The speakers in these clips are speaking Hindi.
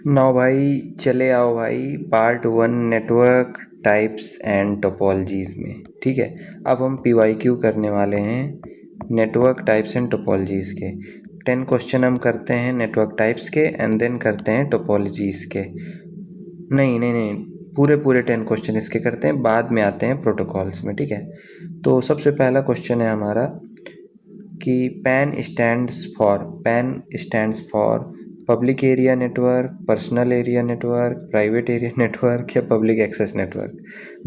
नाउ भाई चले आओ भाई part 1 network types and topologies में। ठीक है, अब हम PYQ करने वाले हैं नेटवर्क टाइप्स एंड टोपोलॉजीज़ के। 10 क्वेश्चन हम करते हैं नेटवर्क टाइप्स के एंड देन करते हैं टोपोलॉजीज़ के। नहीं, पूरे 10 क्वेश्चन इसके करते हैं, बाद में आते हैं प्रोटोकॉल्स में। ठीक है, तो सबसे पहला क्वेश्चन है हमारा कि pan stands for public area network, personal area network, private area network या पब्लिक एक्सेस नेटवर्क।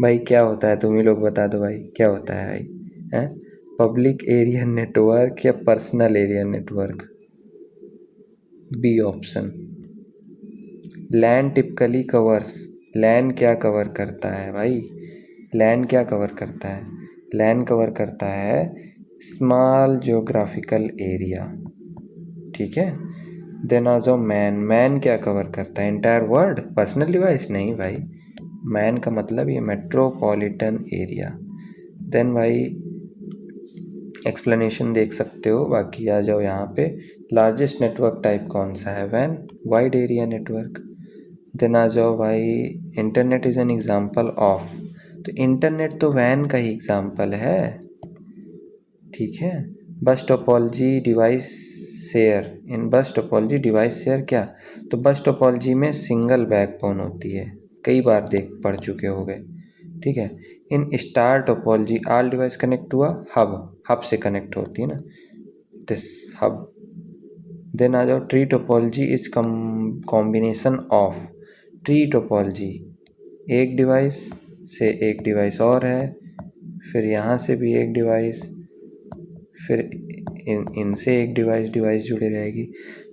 भाई क्या होता है, तुम ही लोग बता दो भाई, क्या होता है भाई? हैं, पब्लिक एरिया नेटवर्क या personal area network? B option. LAN typically covers, LAN क्या कवर करता है भाई? लैन क्या कवर करता है? लैन कवर करता है स्मॉल ज्योग्राफिकल एरिया। ठीक है, देन आ जाओ मैन क्या कवर करता है? Entire world. पर्सनल डिवाइस नहीं भाई, मैन का मतलब ये मेट्रोपॉलिटन एरिया। देन भाई एक्सप्लेनेशन देख सकते हो, बाकी आ जाओ यहाँ पे। लार्जेस्ट नेटवर्क टाइप कौन सा है? वैन, वाइड एरिया नेटवर्क। देन आ जाओ भाई, internet is an example of, तो इंटरनेट तो वैन का ही एग्जाम्पल है। ठीक है, बस टोपोलॉजी डिवाइस शेयर, इन बस टोपोलॉजी डिवाइस शेयर क्या? तो बस टोपोलॉजी में सिंगल बैकबोन होती है, कई बार पढ़ चुके होगे। ठीक है, in star topology all device connect हुआ हब से कनेक्ट होती है ना, दिस हब। देन आ जाओ tree topology is combination of, tree topology एक डिवाइस से एक डिवाइस और है, फिर यहाँ से भी एक डिवाइस, फिर इनसे एक डिवाइस जुड़ी रहेगी।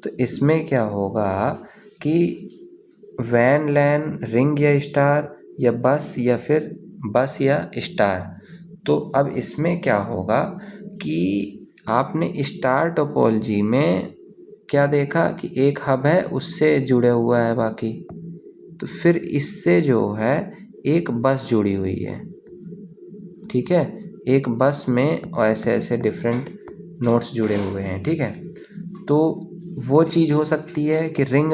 तो इसमें क्या होगा कि वैन, लैन, रिंग या स्टार या बस, या फिर बस या स्टार। तो अब इसमें क्या होगा कि आपने स्टार टोपोलॉजी में क्या देखा कि एक हब है, उससे जुड़े हुआ है बाकी, तो फिर इससे जो है एक बस जुड़ी हुई है। ठीक है, एक बस में ऐसे ऐसे डिफरेंट नोड्स जुड़े हुए हैं। ठीक है, तो वो चीज़ हो सकती है कि रिंग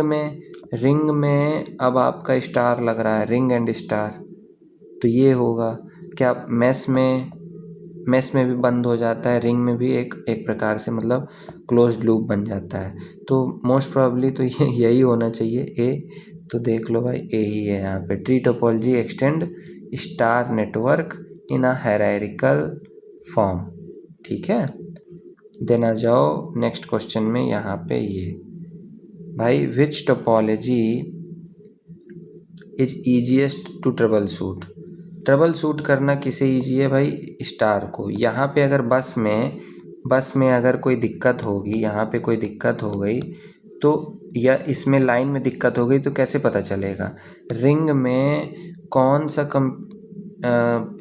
में अब आपका स्टार लग रहा है, रिंग एंड स्टार, तो ये होगा। क्या मैस में भी बंद हो जाता है, रिंग में भी एक प्रकार से मतलब क्लोज्ड लूप बन जाता है। तो मोस्ट प्रोबेबली तो ये यही होना चाहिए, ए। तो देख लो भाई, ए ही है यहाँ पे। Tree topology extend star network इन अ हायरार्किकल फॉर्म। ठीक है, देन आ जाओ नेक्स्ट क्वेश्चन में। यहाँ पे ये भाई, which topology is easiest to troubleshoot करना किसे ईजी है भाई? स्टार को। यहाँ पे अगर बस में अगर कोई दिक्कत होगी, यहाँ पे कोई दिक्कत हो गई तो, या इसमें लाइन में दिक्कत हो गई तो कैसे पता चलेगा? रिंग में कौन सा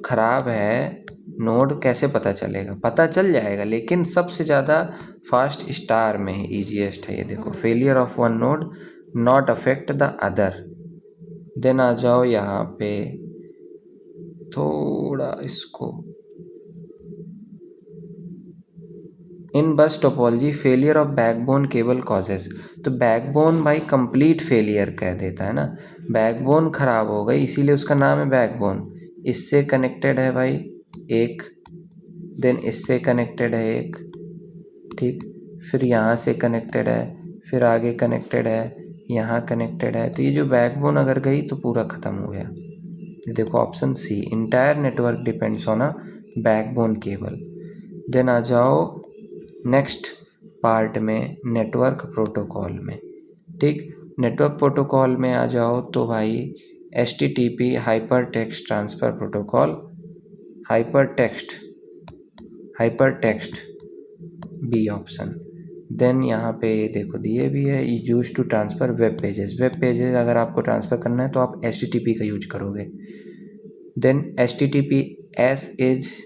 ख़राब है नोड, कैसे पता चलेगा? पता चल जाएगा, लेकिन सबसे ज़्यादा फास्ट स्टार में है, ईजीएस्ट है। ये देखो, failure of one node not affect the other. Then आ जाओ यहाँ पे थोड़ा इसको, in bus topology failure of backbone cable causes. तो बैकबोन भाई कंप्लीट फेलियर कह देता है ना, बैकबोन ख़राब हो गई इसीलिए उसका नाम है बैकबोन। इससे कनेक्टेड है भाई एक, देन इससे कनेक्टेड है एक, ठीक, फिर यहाँ से कनेक्टेड है, फिर आगे कनेक्टेड है, यहाँ कनेक्टेड है। तो ये जो बैकबोन अगर गई तो पूरा ख़त्म हो गया। देखो option C, entire network depends on a backbone cable. Then आ जाओ नेक्स्ट पार्ट में, नेटवर्क प्रोटोकॉल में। ठीक, नेटवर्क प्रोटोकॉल में आ जाओ तो भाई HTTP hyper text transfer protocol, hyper text B option. Then यहाँ पे देखो दिए भी है, use to transfer web pages अगर आपको ट्रांसफ़र करना है तो आप HTTP का यूज करोगे। Then HTTPS is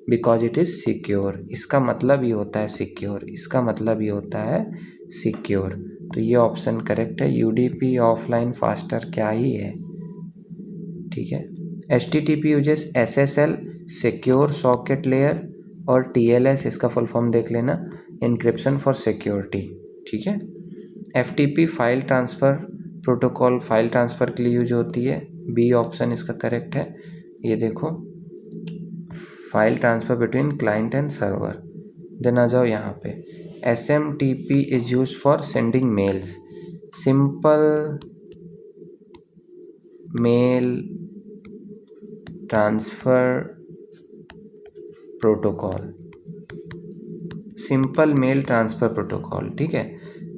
because it is secure, इसका मतलब ये होता है सिक्योर, इसका मतलब ये होता है सिक्योर। तो ये ऑप्शन करेक्ट है। UDP ऑफलाइन फास्टर क्या ही है। ठीक है, HTTP uses SSL secure socket layer, और TLS इसका फुल फॉर्म देख लेना, इंक्रिप्शन फॉर सिक्योरिटी। ठीक है, FTP file transfer protocol file transfer के लिए यूज होती है, बी ऑप्शन इसका करेक्ट है। ये देखो, file transfer between client and server. Then आ जाओ यहाँ पे, SMTP is use for sending mails, simple mail transfer protocol, simple mail transfer protocol, ठीक है।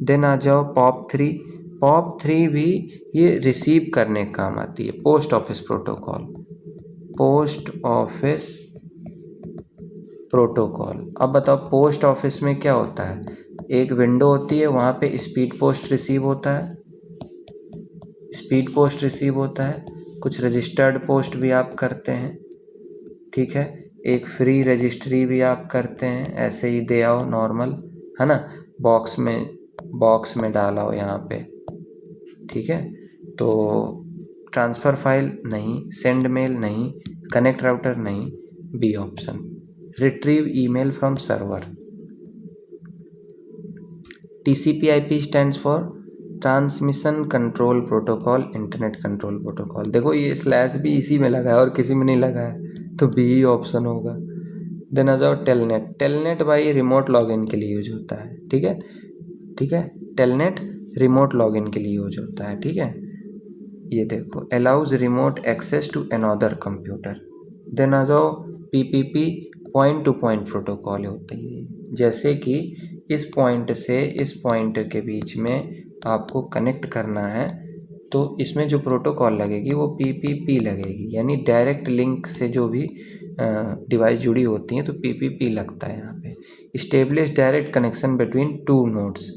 देन आ जाओ POP3, POP3 भी ये रिसीव करने का काम आती है, post office protocol, post office protocol. अब बताओ पोस्ट ऑफिस में क्या होता है, एक विंडो होती है, वहाँ पे स्पीड पोस्ट रिसीव होता है, स्पीड पोस्ट रिसीव होता है, कुछ रजिस्टर्ड पोस्ट भी आप करते हैं, ठीक है, एक फ्री रजिस्ट्री भी आप करते हैं, ऐसे ही दे आओ नॉर्मल, है ना, बॉक्स में डालाओ यहाँ पे, ठीक है। तो ट्रांसफ़र फाइल नहीं, सेंड मेल नहीं, कनेक्ट राउटर नहीं, B option. Retrieve email from server, TCP/IP stands for transmission control protocol, internet control protocol. देखो ये स्लैश भी इसी में लगा है और किसी में नहीं लगा है, तो बी ही ऑप्शन होगा। देन आ जाओ टेलनेट, टेलनेट भाई रिमोट लॉगिन के लिए यूज होता है, ठीक है, ठीक है, टेलनेट रिमोट लॉगिन के लिए यूज होता है, ठीक है। ये देखो, allows remote access to another computer. Then आ जाओ PPP, point to point protocol होती है, जैसे कि इस पॉइंट से इस पॉइंट के बीच में आपको कनेक्ट करना है, तो इसमें जो प्रोटोकॉल लगेगी वो PPP लगेगी, यानी डायरेक्ट लिंक से जो भी डिवाइस जुड़ी होती हैं तो PPP लगता है यहाँ पे। Establish direct connection between two nodes,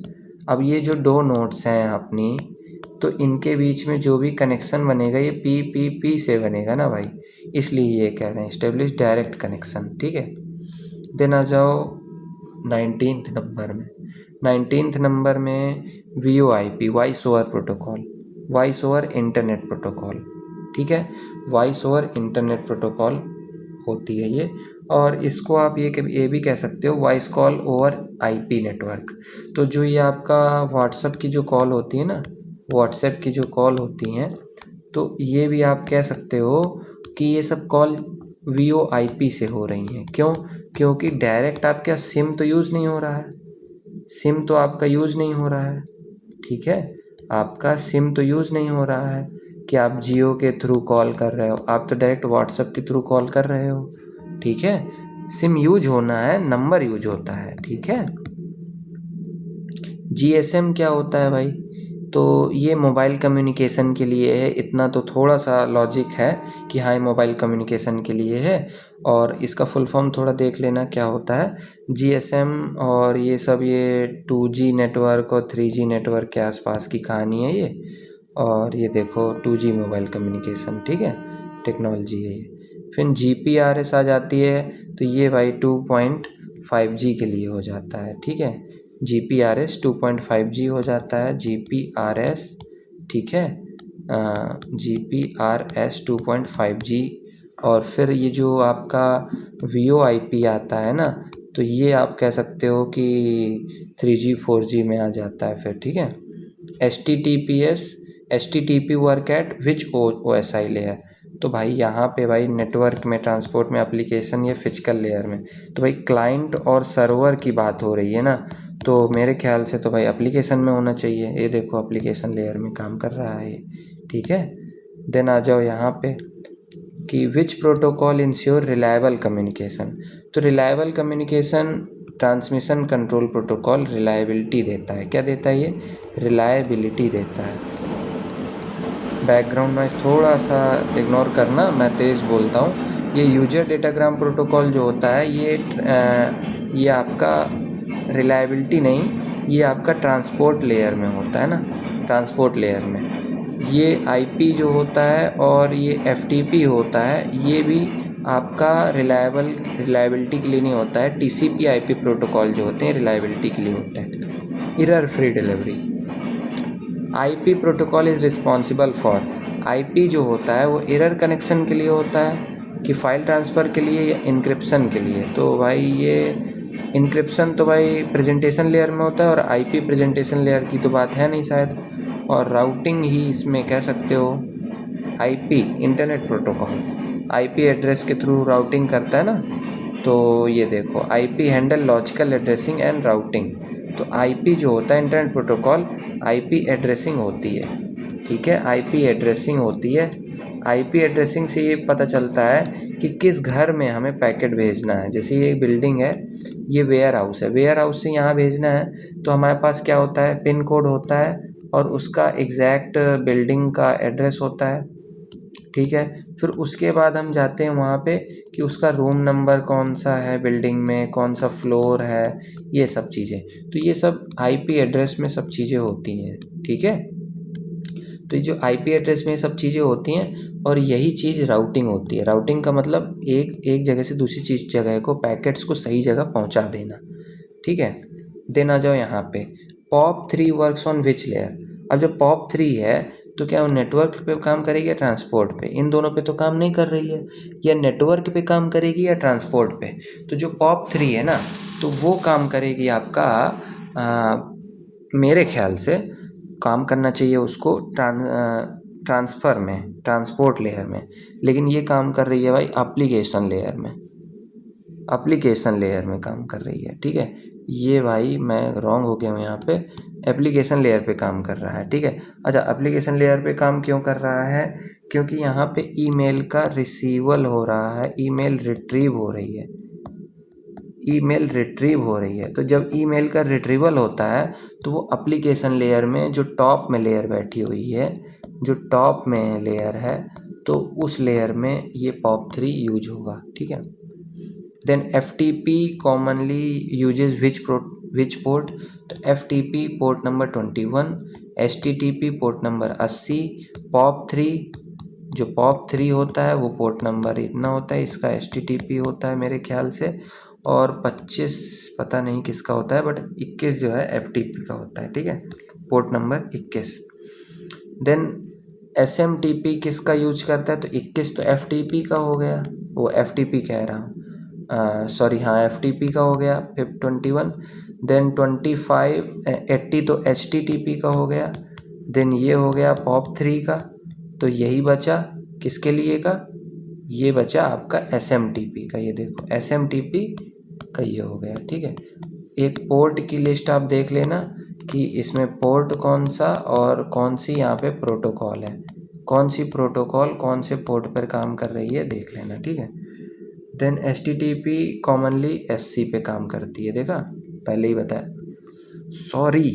अब ये जो दो नोड्स हैं अपनी, तो इनके बीच में जो भी कनेक्शन बनेगा ये PPP से बनेगा ना भाई, इसलिए ये कह रहे हैं इस्टेब्लिश डायरेक्ट कनेक्शन, ठीक है। देन आ जाओ 19th नंबर में, 19th नंबर में VoIP, voice over protocol, voice over internet protocol, ठीक है, वॉइस ओवर इंटरनेट प्रोटोकॉल होती है ये, और इसको आप ये भी कह सकते हो voice call over IP network. तो जो ये आपका व्हाट्सएप की जो कॉल होती है ना, व्हाट्सएप की जो कॉल होती हैं, तो ये भी आप कह सकते हो कि ये सब कॉल VoIP से हो रही हैं। क्यों? क्योंकि डायरेक्ट आपका सिम तो यूज़ नहीं हो रहा है, सिम तो आपका यूज़ नहीं हो रहा है, ठीक है, आपका सिम तो यूज़ नहीं हो रहा है कि आप जियो के थ्रू कॉल कर रहे हो, आप तो डायरेक्ट व्हाट्सएप के थ्रू कॉल कर रहे हो, ठीक है। सिम यूज होना है, नंबर यूज होता है, ठीक है। GSM क्या होता है भाई, तो ये मोबाइल कम्युनिकेशन के लिए है, इतना तो थोड़ा सा लॉजिक है कि हाँ ये मोबाइल कम्युनिकेशन के लिए है, और इसका फुल फॉर्म थोड़ा देख लेना क्या होता है। GSM और ये सब ये 2G नेटवर्क और 3G नेटवर्क के आसपास की कहानी है ये, और ये देखो 2G मोबाइल कम्युनिकेशन, ठीक है, टेक्नोलॉजी है ये। फिर GPRS आ जाती है, तो ये भाई 2.5G के लिए हो जाता है, ठीक है, GPRS 2.5G हो जाता है, GPRS, ठीक है, GPRS 2.5G। और फिर ये जो आपका VoIP आता है ना, तो ये आप कह सकते हो कि 3G 4G में आ जाता है फिर, ठीक है। HTTP work at which OSI layer, तो भाई यहाँ पे भाई नेटवर्क में, ट्रांसपोर्ट में, एप्लीकेशन या फिजिकल लेयर में, तो भाई क्लाइंट और सर्वर की बात हो रही है ना, तो मेरे ख्याल से तो भाई एप्लीकेशन में होना चाहिए। ये देखो एप्लीकेशन लेयर में काम कर रहा है ये, ठीक है। देन आ जाओ यहाँ पे कि which protocol ensure reliable communication, तो reliable communication transmission control protocol reliability देता है। क्या देता है ये? रिलायबिलिटी देता है। बैकग्राउंड नॉइज़ थोड़ा सा इग्नोर करना, मैं तेज़ बोलता हूँ। ये यूजर डेटाग्राम प्रोटोकॉल जो होता है ये आपका रिलायबिलिटी नहीं, ये आपका ट्रांसपोर्ट लेयर में होता है ना, ट्रांसपोर्ट लेयर में। ये IP जो होता है और ये FTP होता है, ये भी आपका रिलायबिलिटी के लिए नहीं होता है। TCP/IP प्रोटोकॉल जो होते हैं रिलायबिलिटी के लिए होते हैं। Error free delivery, IP protocol is responsible for, IP जो होता है वो एरर कनेक्शन के लिए होता है कि फ़ाइल ट्रांसफ़र के लिए या इनक्रिप्शन के लिए। तो भाई ये इनक्रिप्शन तो भाई प्रेजेंटेशन लेयर में होता है, और IP प्रेजेंटेशन लेयर की तो बात है नहीं शायद, और राउटिंग ही इसमें कह सकते हो। IP internet protocol IP address के थ्रू राउटिंग करता है ना, तो ये देखो IP handle logical addressing and routing. तो आईपी जो होता है इंटरनेट प्रोटोकॉल आईपी एड्रेसिंग होती है, ठीक है, आईपी एड्रेसिंग होती है। आईपी एड्रेसिंग से ये पता चलता है कि किस घर में हमें पैकेट भेजना है। जैसे ये बिल्डिंग है, ये वेयर हाउस है, वेयर हाउस से यहाँ भेजना है तो हमारे पास क्या होता है, पिन कोड होता है और उसका एग्जैक्ट बिल्डिंग का एड्रेस होता है, ठीक है। फिर उसके बाद हम जाते हैं वहाँ पे कि उसका रूम नंबर कौन सा है, बिल्डिंग में कौन सा फ्लोर है, ये सब चीज़ें। तो ये सब आईपी एड्रेस में सब चीज़ें होती हैं, ठीक है। तो ये जो आईपी एड्रेस में सब चीज़ें होती हैं और यही चीज़ राउटिंग होती है। राउटिंग का मतलब एक जगह से दूसरी चीज़ जगह को पैकेट्स को सही जगह पहुंचा देना, ठीक है। देन आ जाओ यहाँ पे POP3 works on which layer. अब जब POP3 है तो क्या वो नेटवर्क पे काम करेगी या ट्रांसपोर्ट पे? इन दोनों पे तो काम नहीं कर रही है, या नेटवर्क पे काम करेगी या ट्रांसपोर्ट पे। तो जो POP3 है ना, तो वो काम करेगी आपका मेरे ख्याल से काम करना चाहिए उसको ट्रांसफ़र में, ट्रांसपोर्ट लेयर में, लेकिन ये काम कर रही है भाई एप्लीकेशन लेयर में, एप्लीकेशन लेयर में काम कर रही है, ठीक है। ये भाई मैं रॉन्ग हो गया हूँ यहाँ पे, एप्लीकेशन लेयर पे काम कर रहा है, ठीक है। अच्छा, एप्लीकेशन लेयर पे काम क्यों कर रहा है? क्योंकि यहाँ पे ईमेल का रिसीवल हो रहा है, ईमेल रिट्रीव हो रही है, ईमेल रिट्रीव हो रही है। तो जब ईमेल का रिट्रीवल होता है तो वो एप्लीकेशन लेयर में जो टॉप में लेयर बैठी हुई है, जो टॉप में लेयर है, तो उस लेयर में ये POP3 यूज होगा, ठीक है। Then FTP commonly uses which port? तो FTP port number 21, HTTP port number 80, POP3 जो POP3 होता है वो पोर्ट नंबर इतना होता है, इसका HTTP होता है मेरे ख्याल से, और 25 पता नहीं किसका होता है, बट 21 जो है FTP का होता है, ठीक है, पोर्ट नंबर 21। देन SMTP किसका यूज करता है? तो 21 तो FTP का हो गया, वो FTP कह रहा हूँ, सॉरी हाँ FTP का हो गया। फिर 21, देन 25 80 तो HTTP का हो गया। देन ये हो गया POP3 का, तो यही बचा किसके लिए का? ये बचा आपका SMTP का, ये देखो SMTP का ये हो गया, ठीक है। एक पोर्ट की लिस्ट आप देख लेना कि इसमें पोर्ट कौन सा और कौन सी यहाँ पे प्रोटोकॉल है, कौन सी प्रोटोकॉल कौन से पोर्ट पर काम कर रही है, देख लेना, ठीक है। देन HTTP कॉमनली SC पे काम करती है, देखा पहले ही बताया, सॉरी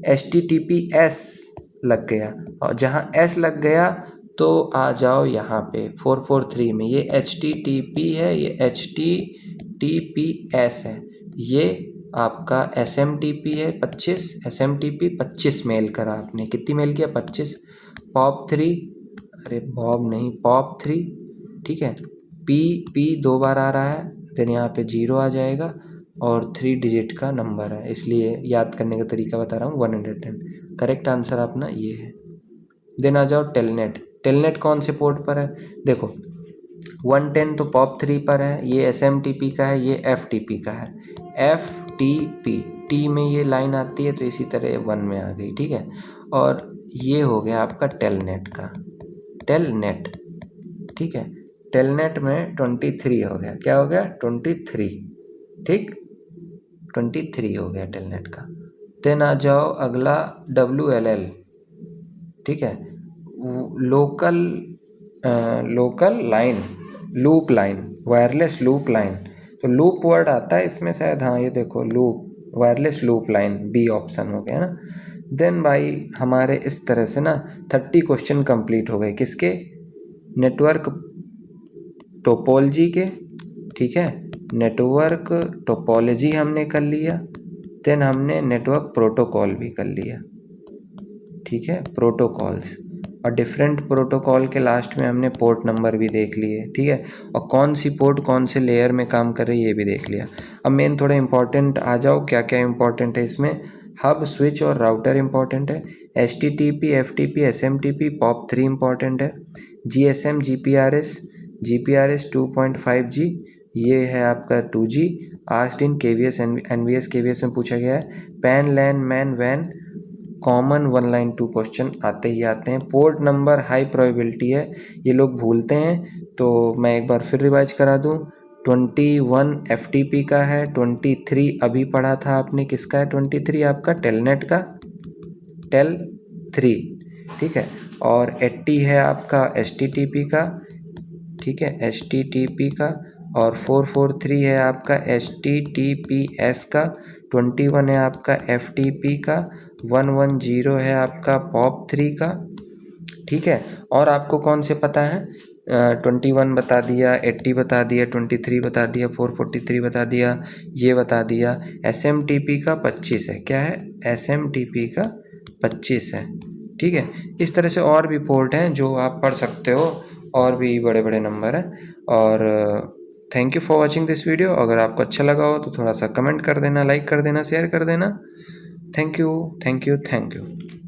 HTTPS लग गया, और जहाँ S लग गया तो आ जाओ यहाँ पे 443 में, ये HTTP है, ये HTTPS है, ये आपका SMTP है 25, SMTP 25 मेल करा आपने, कितनी मेल किया? 25। POP3, अरे बॉब नहीं, POP3, ठीक है। P 2 बार आ रहा है, देन यहाँ पे 0 आ जाएगा और 3 डिजिट का नंबर है, इसलिए याद करने का तरीका बता रहा हूँ 110। करेक्ट आंसर अपना ये है। देन आ जाओ टेलनेट। टेलनेट कौन से पोर्ट पर है? देखो 110 तो POP3 पर है, ये SMTP का है, ये FTP का है। FTP टी में ये लाइन आती है तो इसी तरह 1 में आ गई, ठीक है। और ये हो गया आपका टेलनेट का, टेलनेट, ठीक है। टेलनेट में 23 हो गया, क्या हो गया? 23, ठीक, 23 हो गया टेलनेट का। देन आ जाओ अगला WLL, ठीक है, local local line, loop line, wireless loop line. तो लूप वर्ड आता है इसमें शायद, हाँ ये देखो loop, wireless loop line, B option हो गया ना। देन भाई हमारे इस तरह से ना 30 क्वेश्चन कंप्लीट हो गए, किसके? नेटवर्क टोपोलॉजी के, ठीक है, नेटवर्क टोपोलॉजी हमने कर लिया। देन हमने नेटवर्क प्रोटोकॉल भी कर लिया, ठीक है, प्रोटोकॉल्स, और डिफरेंट प्रोटोकॉल के लास्ट में हमने पोर्ट नंबर भी देख लिए, ठीक है, और कौन सी पोर्ट कौन से लेयर में काम कर रही है ये भी देख लिया। अब मेन थोड़ा इंपॉर्टेंट आ जाओ, क्या क्या इंपॉर्टेंट है इसमें? हब, स्विच और राउटर इंपॉर्टेंट है, HTTP FTP SMTP POP3 important है, GSM GPRS 2.5G, ये है आपका 2G, asked in KVS NVS KVS में पूछा गया है। पैन लैन मैन वैन कॉमन 1 लाइन 2 क्वेश्चन आते ही आते हैं। पोर्ट नंबर हाई प्रोबेबिलिटी है, ये लोग भूलते हैं, तो मैं एक बार फिर रिवाइज करा दूँ। 21 FTP का है, 23 अभी पढ़ा था आपने, किसका है 23? आपका टेलनेट का, टेल 3, ठीक है। और 80 है आपका HTTP का, ठीक है, HTTP का। और 443 है आपका HTTPS का, 21 है आपका FTP का, 110 है आपका POP3 का, ठीक है। और आपको कौन से पता है? 21 बता दिया, 80 बता दिया, 23 बता दिया, 443 बता दिया, ये बता दिया। SMTP का 25 है, क्या है? SMTP का 25 है, ठीक है। इस तरह से और भी पोर्ट हैं जो आप पढ़ सकते हो, और भी बड़े बड़े नंबर हैं। और thank you for watching this video. अगर आपको अच्छा लगा हो तो थोड़ा सा कमेंट कर देना, लाइक कर देना, शेयर कर देना। Thank you, thank you, thank you.